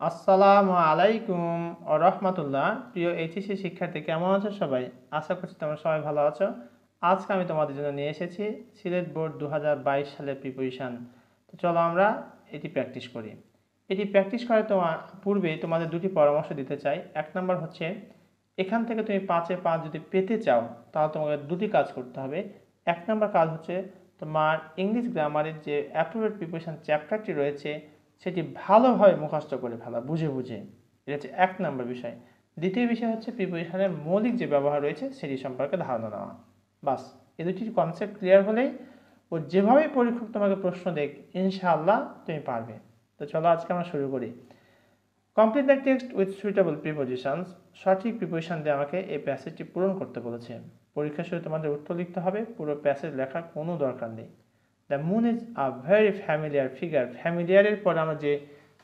আসসালামু আলাইকুম ও রহমতুল্লাহ। প্রিয় এইচএসসি শিক্ষার্থী, কেমন আছো সবাই? আশা করছি তোমরা সবাই ভালো আছো। আজকে আমি তোমাদের জন্য নিয়ে এসেছি সিলেট বোর্ড 2022 সালের প্রিপোজিশন। তো চলো আমরা এটি প্র্যাকটিস করি। এটি প্র্যাকটিস করার পূর্বে তোমাদের দুটি পরামর্শ দিতে চাই। এক নম্বর হচ্ছে, এখান থেকে তুমি 5-এ 5 যদি পেতে চাও তাহলে তোমাকে দুটি কাজ করতে হবে। এক নম্বর কাজ হচ্ছে তোমার ইংলিশ গ্রামারের যে অ্যাপ্রোপ্রিয়েট প্রিপোজিশন চ্যাপ্টারটি রয়েছে সেটি ভালোভাবে মুখস্থ করে ফেলা, বুঝে বুঝে। এটা হচ্ছে এক নম্বর বিষয়। দ্বিতীয় বিষয় হচ্ছে প্রিপোজিশনের মৌলিক যে ব্যবহার রয়েছে সেটি সম্পর্কে ধারণা নেওয়া। বাস, এই দুটি কনসেপ্ট ক্লিয়ার হলেই ও যেভাবেই পরীক্ষক তোমাকে প্রশ্ন দেখ, ইনশাআল্লাহ তুমি পারবে। তো চলো আজকে আমরা শুরু করি। Complete the text with suitable prepositions. সঠিক প্রিপোজিশন দিয়ে আমাকে এই প্যাসেজটি পূরণ করতে বলেছে। পরীক্ষার শুরু তোমাদের উত্তর লিখতে হবে, পুরো প্যাসেজ লেখার কোনো দরকার নেই। The moon is a very familiar figure. ফ্যামিলিয়ারের পরে আমরা যে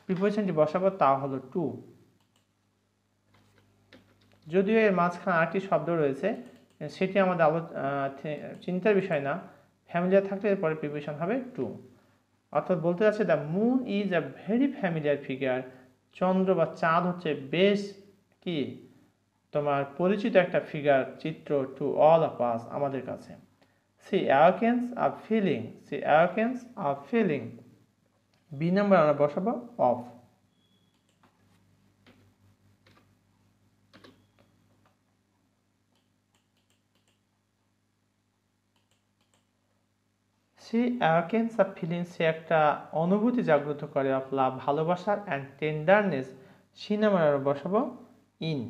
প্রিপোজিশনটি বসাবো তা হলো টু। যদিও এর মাঝখানে আরেকটি শব্দ রয়েছে, সেটি আমাদের চিন্তার বিষয় না। ফ্যামিলিয়ার থাকলে এর পরে প্রিপোজিশন হবে টু। অর্থাৎ বলতে যাচ্ছে the moon is a very familiar figure. চন্দ্র বা চাঁদ হচ্ছে বেশ কি তোমার পরিচিত একটা ফিগার, চিত্র, টু অল অফ আস, আমাদের কাছে। She awakens a feeling. She awakens a feeling. B number আমরা বসাবো অফ। She awakens a feeling. সে একটা অনুভূতি জাগ্রত করে অফ লাভ, ভালোবাসার, অ্যান্ড টেন্ডারনেস। সি নাম্বার আমরা বসাবো ইন।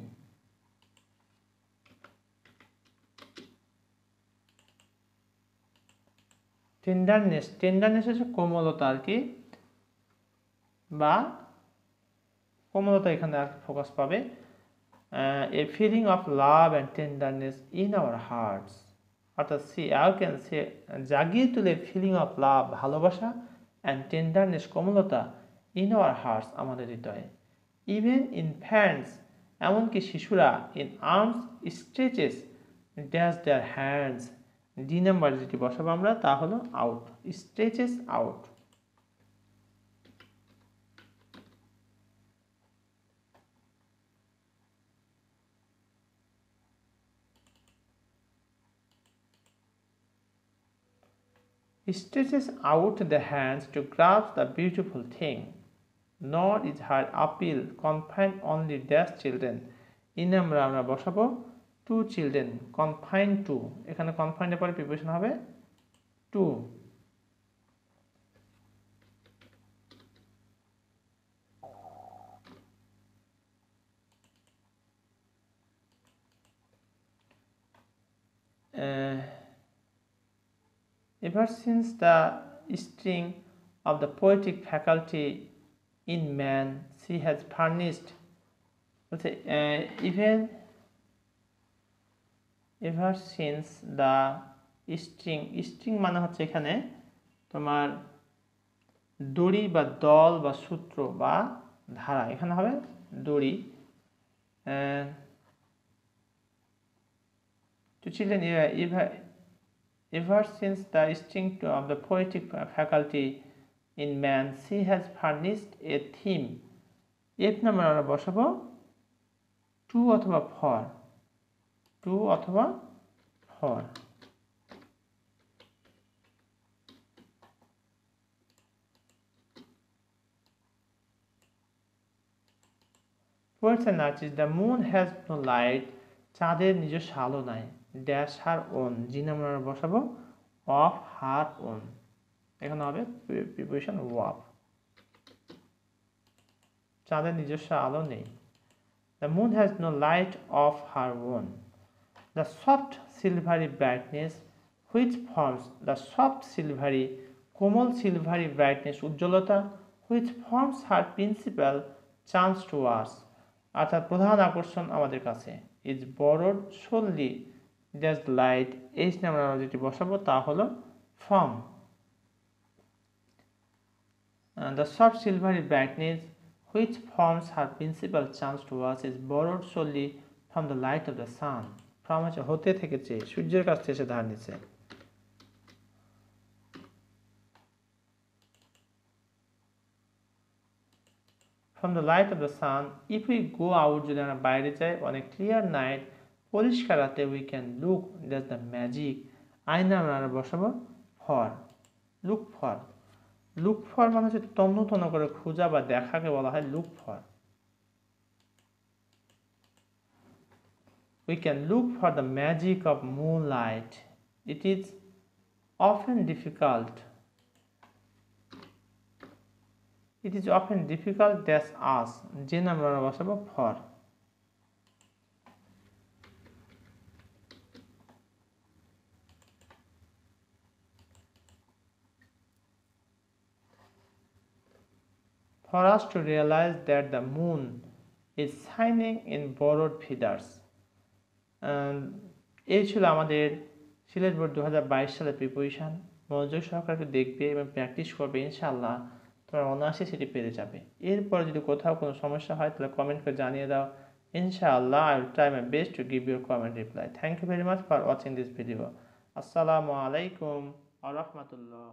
টেন্ডারনেস, টেন্ডারনেস হচ্ছে কোমলতা আর কি, বা কোমলতা এখানে আর ফোকাস পাবে। A feeling of love and tenderness in our hearts. অর্থাৎ সি অ্যাওকেন, সে জাগিয়ে তুলে ফিলিং অফ লাভ, ভালোবাসা, অ্যান্ড টেন্ডারনেস, কোমলতা, ইন আওয়ার হার্টস, আমাদের হৃদয়ে। ইভেন ইনফ্যান্টস, এমনকি শিশুরা, in arms stretches dash their hands. D number যেটি বসাবো আমরা তা হলো out, stretches out. Stretches out the hands to grasp the beautiful thing, nor is her appeal confined only dash children. in আমরা বসাবো two children, confine to. এখানে কনফাইনের পরে preposition হবে two. Ever since the string of the poetic faculty in man she has furnished, even ever since the string মানে হচ্ছে এখানে তোমার দড়ি বা দল বা সূত্র বা ধারা, এখানে হবে দড়ি। to children, ever since the string of the poetic faculty in man she has furnished a theme. F number আমরা বসাবো টু অথবা ফর, টু অথবা for. Poets and artists, the moon has no light. চাঁদের নিজস্ব আলো নাই। Dash her own, G number আমরা বসাবো অফ হার ওন। এখানে হবে প্রিপোজিশন ওয়াফ। চাঁদের নিজস্ব আলো নেই। The moon has no light of her own. The soft silvery brightness which forms, the soft silvery, Komal silvery brightness, উজ্জ্বলতা, which forms her principal charms to us, অর্থাৎ প্রধান আকর্ষণ আমাদের কাছে, is borrowed solely just light। H number আমরা যেটি বসাবো তা হলো from। The soft silvery brightness which forms her principal charms to us is borrowed solely from the light of the sun. from হচ্ছে হতে থেকেছে, সূর্যের কাছ থেকে এসে ধার নিচ্ছে। from the light of the sun. If we go out যদি আমরা বাইরে যাই on a clear night, পরিষ্কার রাতে we can look, that's the magic. আয়না আমরা বসাবো for, look for মানে হচ্ছে তন্ন তন্ন করে খোঁজা বা দেখাকে বলা হয় look for. We can look for the magic of moonlight. It is often difficult. That's us. যে নাম আমরা বসাবো for. For us to realize that the moon is shining in borrowed feathers. এই ছিল আমাদের সিলেট বোর্ড 2022 সালের প্রিপোজিশন। মনোযোগ সহকারে দেখবে এবং প্র্যাকটিস করবে, ইনশাআল্লাহ তোমরা অনায়াসে সেটি পেরে যাবে। এরপর যদি কোথাও কোনো সমস্যা হয় তাহলে কমেন্ট করে জানিয়ে দাও। ইনশাআল্লাহ I will try my best to give your comment reply. Thank you very much for watching this video. Assalamu alaikum wa rahmatullah.